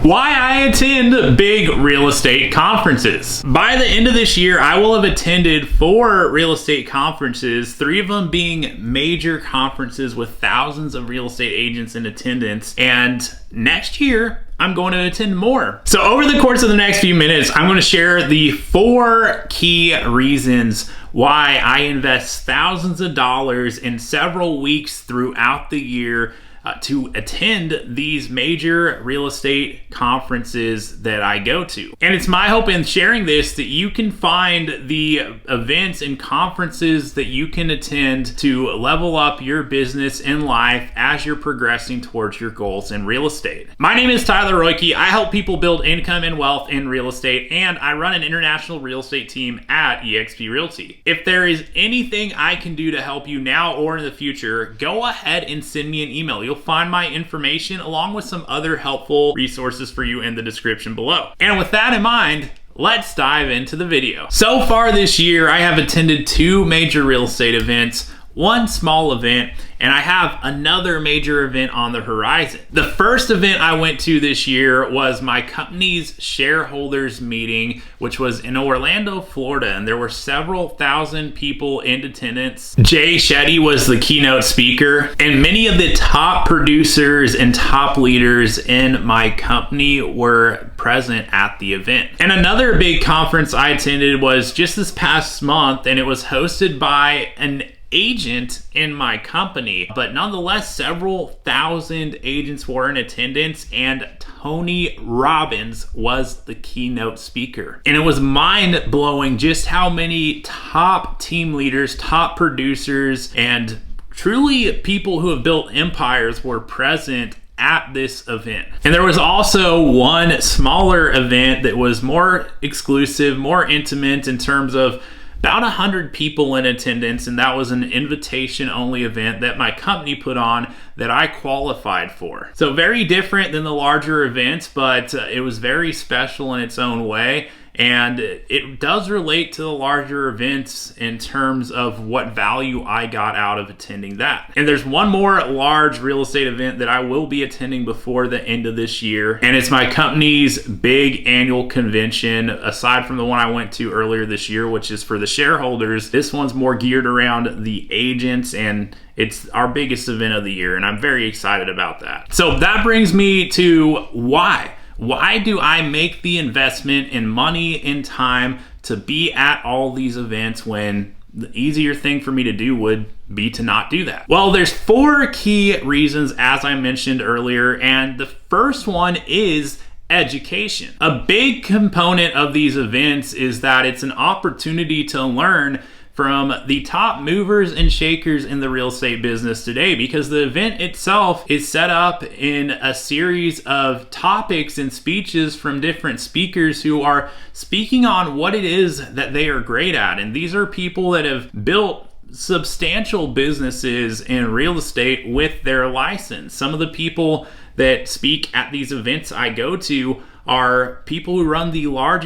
Why I attend big real estate conferences. By the end of this year, I will have attended 4 real estate conferences, 3 of them being major conferences with thousands of real estate agents in attendance. And next year, I'm going to attend more. So over the course of the next few minutes, I'm going to share the 4 key reasons why I invest thousands of dollars in several weeks throughout the year to attend these major real estate conferences that I go to. And it's my hope in sharing this that you can find the events and conferences that you can attend to level up your business and life as you're progressing towards your goals in real estate. My name is Tyler Roicki. I help people build income and wealth in real estate, and I run an international real estate team at eXp Realty. If there is anything I can do to help you now or in the future, go ahead and send me an email. You'll find my information along with some other helpful resources for you in the description below. And with that in mind, let's dive into the video. So far this year, I have attended 2 major real estate events, 1 small event, and I have another major event on the horizon. The first event I went to this year was my company's shareholders meeting, which was in Orlando, Florida, and there were several thousand people in attendance. Jay Shetty was the keynote speaker, and many of the top producers and top leaders in my company were present at the event. And another big conference I attended was just this past month, and it was hosted by an agent in my company, but nonetheless several thousand agents were in attendance, and Tony Robbins was the keynote speaker. And it was mind-blowing just how many top team leaders, top producers, and truly people who have built empires were present at this event. And there was also one smaller event that was more exclusive, more intimate in terms of about 100 people in attendance, and that was an invitation-only event that my company put on that I qualified for. So very different than the larger events, but it was very special in its own way. And it does relate to the larger events in terms of what value I got out of attending that. And there's one more large real estate event that I will be attending before the end of this year. And it's my company's big annual convention, aside from the one I went to earlier this year, which is for the shareholders. This one's more geared around the agents, and it's our biggest event of the year. And I'm very excited about that. So that brings me to why. Why do I make the investment in money and time to be at all these events when the easier thing for me to do would be to not do that? Well, there's 4 key reasons, as I mentioned earlier, and the first one is education. A big component of these events is that it's an opportunity to learn from the top movers and shakers in the real estate business today, because the event itself is set up in a series of topics and speeches from different speakers who are speaking on what it is that they are great at. And these are people that have built substantial businesses in real estate with their license. Some of the people that speak at these events I go to are people who run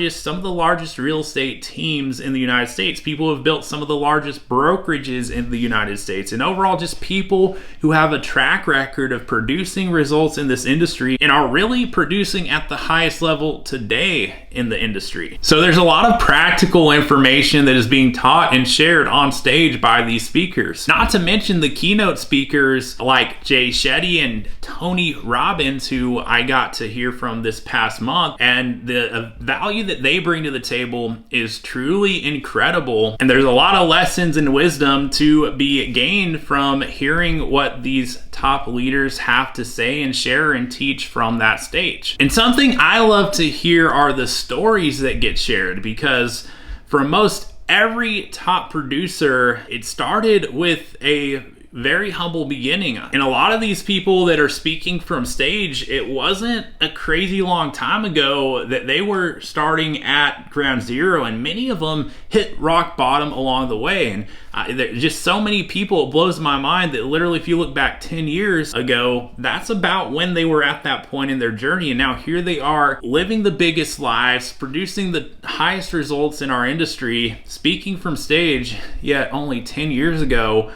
some of the largest real estate teams in the United States, people who have built some of the largest brokerages in the United States, and overall just people who have a track record of producing results in this industry and are really producing at the highest level today in the industry. So there's a lot of practical information that is being taught and shared on stage by these speakers. Not to mention the keynote speakers like Jay Shetty and Tony Robbins, who I got to hear from this past month. And the value that they bring to the table is truly incredible. And there's a lot of lessons and wisdom to be gained from hearing what these top leaders have to say and share and teach from that stage. And something I love to hear are the stories that get shared, because for most every top producer, it started with a very humble beginning. And a lot of these people that are speaking from stage, it wasn't a crazy long time ago that they were starting at ground zero, and many of them hit rock bottom along the way. And there's just so many people, it blows my mind that literally if you look back 10 years ago, that's about when they were at that point in their journey. And now here they are living the biggest lives, producing the highest results in our industry, speaking from stage, yet only 10 years ago,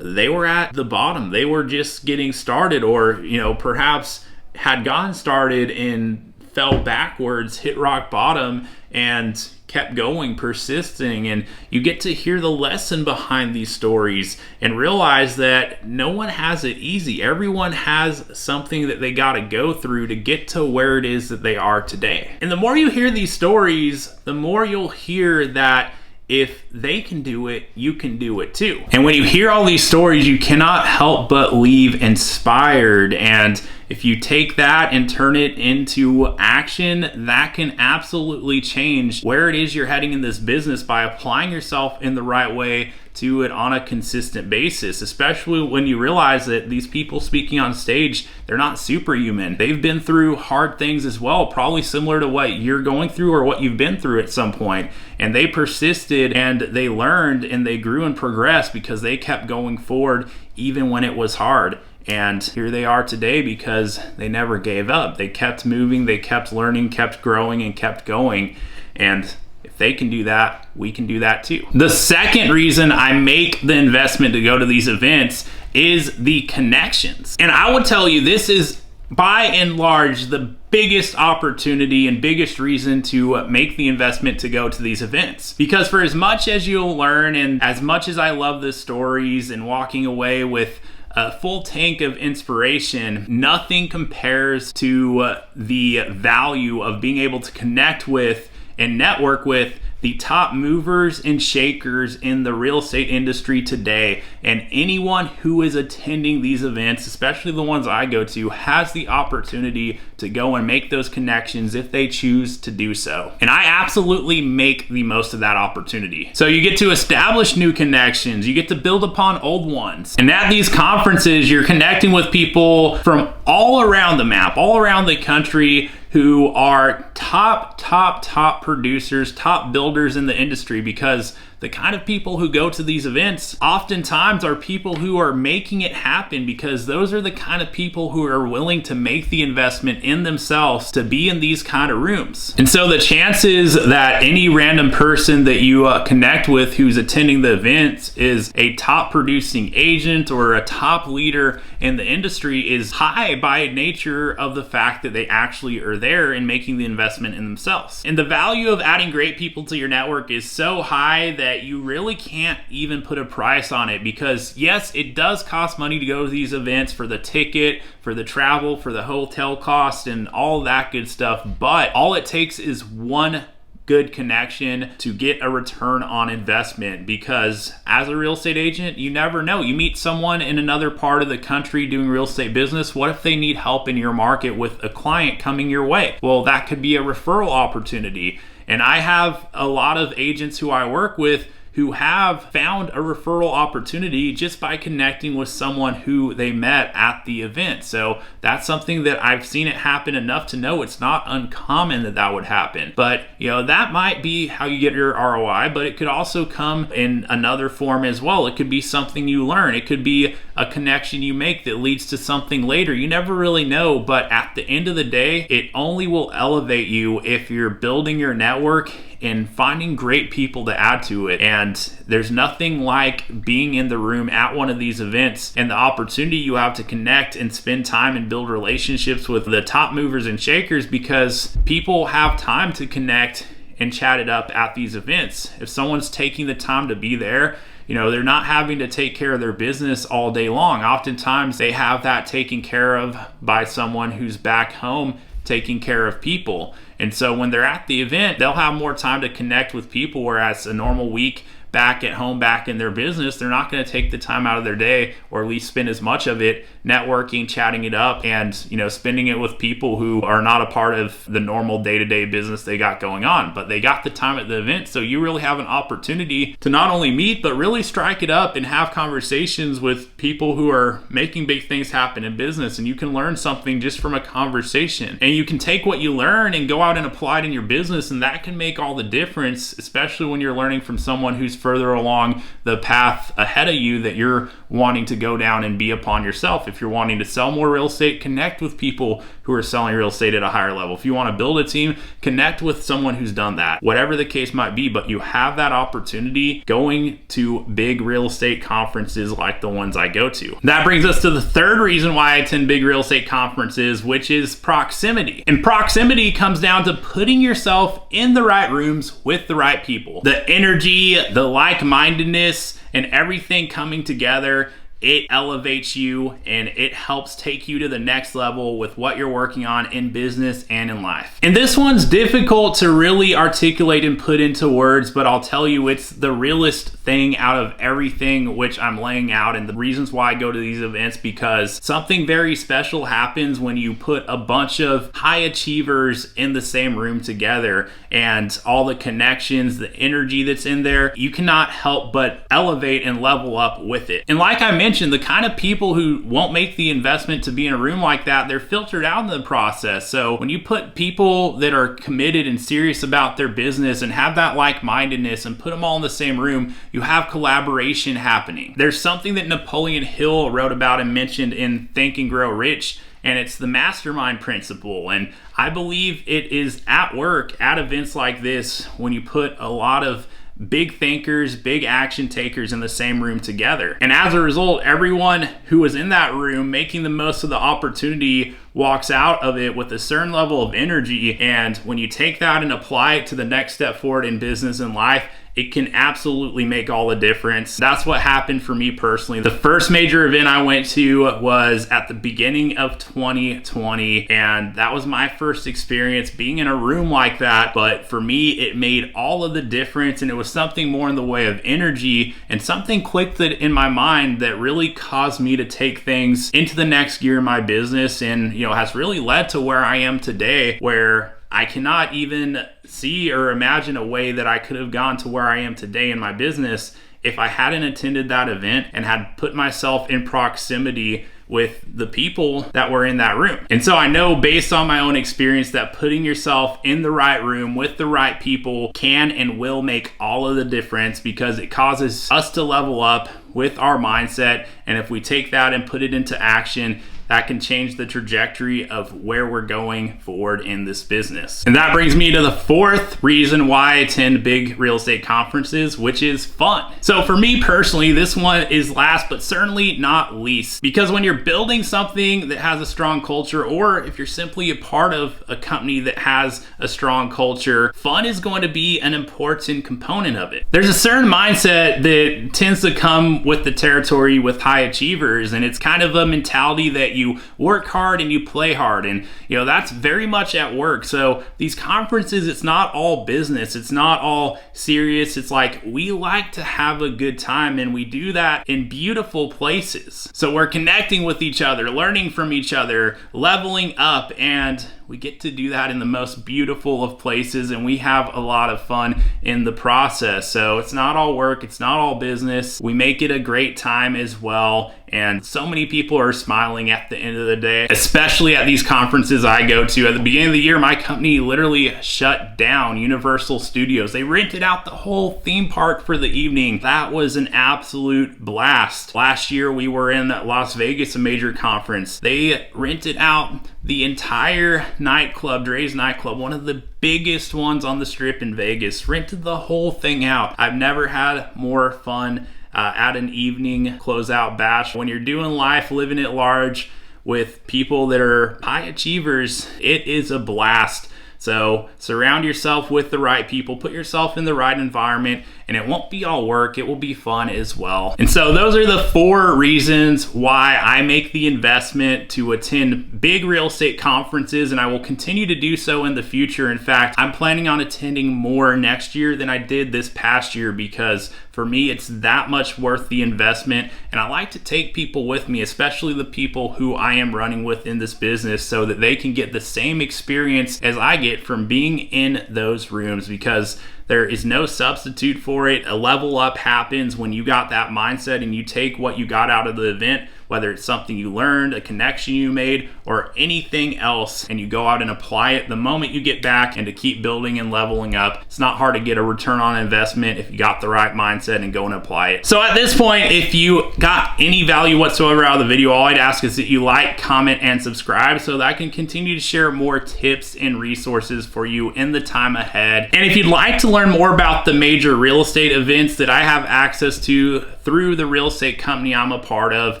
they were at the bottom. They were just getting started, or, you know, perhaps had gotten started in fell backwards, hit rock bottom, and kept going, persisting. And you get to hear the lesson behind these stories and realize that no one has it easy. Everyone has something that they got to go through to get to where it is that they are today. And the more you hear these stories, the more you'll hear that if they can do it, you can do it too. And when you hear all these stories, you cannot help but leave inspired. And if you take that and turn it into action, that can absolutely change where it is you're heading in this business by applying yourself in the right way to it on a consistent basis, especially when you realize that these people speaking on stage, they're not superhuman. They've been through hard things as well, probably similar to what you're going through or what you've been through at some point. And they persisted and they learned and they grew and progressed because they kept going forward even when it was hard. And here they are today because they never gave up. They kept moving, they kept learning, kept growing, and kept going. And if they can do that, we can do that too. The second reason I make the investment to go to these events is the connections. And I would tell you, this is by and large the biggest opportunity and biggest reason to make the investment to go to these events. Because for as much as you'll learn and as much as I love the stories and walking away with a full tank of inspiration, nothing compares to the value of being able to connect with and network with the top movers and shakers in the real estate industry today. And anyone who is attending these events, especially the ones I go to, has the opportunity to go and make those connections if they choose to do so. And I absolutely make the most of that opportunity. So you get to establish new connections, you get to build upon old ones. And at these conferences, you're connecting with people from all around the map, all around the country, who are top producers, top builders in the industry, because the kind of people who go to these events oftentimes are people who are making it happen, because those are the kind of people who are willing to make the investment in themselves to be in these kind of rooms. And so the chances that any random person that you connect with who's attending the events is a top producing agent or a top leader in the industry is high by nature of the fact that they actually are there and making the investment in themselves. And the value of adding great people to your network is so high that you really can't even put a price on it, because yes, it does cost money to go to these events for the ticket, for the travel, for the hotel cost, and all that good stuff. But all it takes is one good connection to get a return on investment, because as a real estate agent, you never know. You meet someone in another part of the country doing real estate business. What if they need help in your market with a client coming your way? Well, that could be a referral opportunity. And I have a lot of agents who I work with who have found a referral opportunity just by connecting with someone who they met at the event. So that's something that I've seen it happen enough to know it's not uncommon that that would happen. But that might be how you get your ROI, but it could also come in another form as well. It could be something you learn. It could be a connection you make that leads to something later. You never really know, but at the end of the day, it only will elevate you if you're building your network and finding great people to add to it. And there's nothing like being in the room at one of these events and the opportunity you have to connect and spend time and build relationships with the top movers and shakers, because people have time to connect and chat it up at these events. If someone's taking the time to be there, they're not having to take care of their business all day long. Oftentimes they have that taken care of by someone who's back home taking care of people. And so when they're at the event, they'll have more time to connect with people, whereas a normal week back at home, back in their business, they're not going to take the time out of their day, or at least spend as much of it networking, chatting it up, and spending it with people who are not a part of the normal day-to-day business they got going on. But they got the time at the event, so you really have an opportunity to not only meet, but really strike it up and have conversations with people who are making big things happen in business. And you can learn something just from a conversation, and you can take what you learn and go out and apply it in your business, and that can make all the difference, especially when you're learning from someone who's further along the path ahead of you that you're wanting to go down and be upon yourself. If you're wanting to sell more real estate, connect with people who are selling real estate at a higher level. If you want to build a team, connect with someone who's done that, whatever the case might be. But you have that opportunity going to big real estate conferences like the ones I go to. That brings us to the third reason why I attend big real estate conferences, which is proximity. And proximity comes down to putting yourself in the right rooms with the right people. The energy, the like-mindedness, and everything coming together, it elevates you and it helps take you to the next level with what you're working on in business and in life. And this one's difficult to really articulate and put into words, but I'll tell you it's the realest thing out of everything which I'm laying out, and the reasons why I go to these events, because something very special happens when you put a bunch of high achievers in the same room together, and all the connections, the energy that's in there, you cannot help but elevate and level up with it. And like I mentioned, the kind of people who won't make the investment to be in a room like that, they're filtered out in the process. So when you put people that are committed and serious about their business and have that like-mindedness and put them all in the same room, you have collaboration happening. There's something that Napoleon Hill wrote about and mentioned in Think and Grow Rich, and it's the mastermind principle. And I believe it is at work at events like this when you put a lot of big thinkers, big action takers in the same room together. And as a result, everyone who was in that room making the most of the opportunity walks out of it with a certain level of energy. And when you take that and apply it to the next step forward in business and life, it can absolutely make all the difference. That's what happened for me personally. The first major event I went to was at the beginning of 2020, and that was my first experience being in a room like that. But for me, it made all of the difference, and it was something more in the way of energy, and something clicked that in my mind that really caused me to take things into the next gear in my business, and has really led to where I am today, where I cannot even see or imagine a way that I could have gone to where I am today in my business if I hadn't attended that event and had put myself in proximity with the people that were in that room. And so I know based on my own experience that putting yourself in the right room with the right people can and will make all of the difference, because it causes us to level up with our mindset. And if we take that and put it into action, that can change the trajectory of where we're going forward in this business. And that brings me to the fourth reason why I attend big real estate conferences, which is fun. So for me personally, this one is last but certainly not least, because when you're building something that has a strong culture, or if you're simply a part of a company that has a strong culture, fun is going to be an important component of it. There's a certain mindset that tends to come with the territory with high achievers, and it's kind of a mentality that you work hard and you play hard, and that's very much at work. So these conferences, it's not all business, it's not all serious. It's like we like to have a good time, and we do that in beautiful places. So we're connecting with each other, learning from each other, leveling up, and we get to do that in the most beautiful of places, and we have a lot of fun in the process. So it's not all work, it's not all business. We make it a great time as well, and so many people are smiling at the end of the day, especially at these conferences I go to. At the beginning of the year, my company literally shut down Universal Studios. They rented out the whole theme park for the evening. That was an absolute blast. Last year, we were in Las Vegas, a major conference. They rented out the entire nightclub, Dre's nightclub, one of the biggest ones on the strip in Vegas, rented the whole thing out. I've never had more fun at an evening closeout bash. When you're doing life, living it large with people that are high achievers, it is a blast. So surround yourself with the right people, put yourself in the right environment, and it won't be all work, it will be fun as well. And so those are the 4 reasons why I make the investment to attend big real estate conferences, and I will continue to do so in the future. In fact, I'm planning on attending more next year than I did this past year, because for me, it's that much worth the investment. And I like to take people with me, especially the people who I am running with in this business, so that they can get the same experience as I get from being in those rooms, because There is no substitute for it. A level up happens when you got that mindset and you take what you got out of the event, whether it's something you learned, a connection you made, or anything else, and you go out and apply it the moment you get back, and to keep building and leveling up. It's not hard to get a return on investment if you got the right mindset and go and apply it. So at this point, if you got any value whatsoever out of the video, all I'd ask is that you like, comment, and subscribe so that I can continue to share more tips and resources for you in the time ahead. And if you'd like to learn more about the major real estate events that I have access to through the real estate company I'm a part of,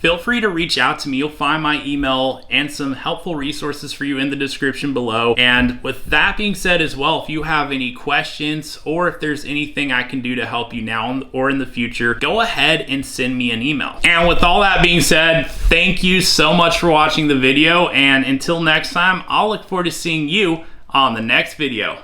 feel free to reach out to me. You'll find my email and some helpful resources for you in the description below. And with that being said as well, if you have any questions or if there's anything I can do to help you now or in the future, go ahead and send me an email. And with all that being said, thank you so much for watching the video. And until next time, I'll look forward to seeing you on the next video.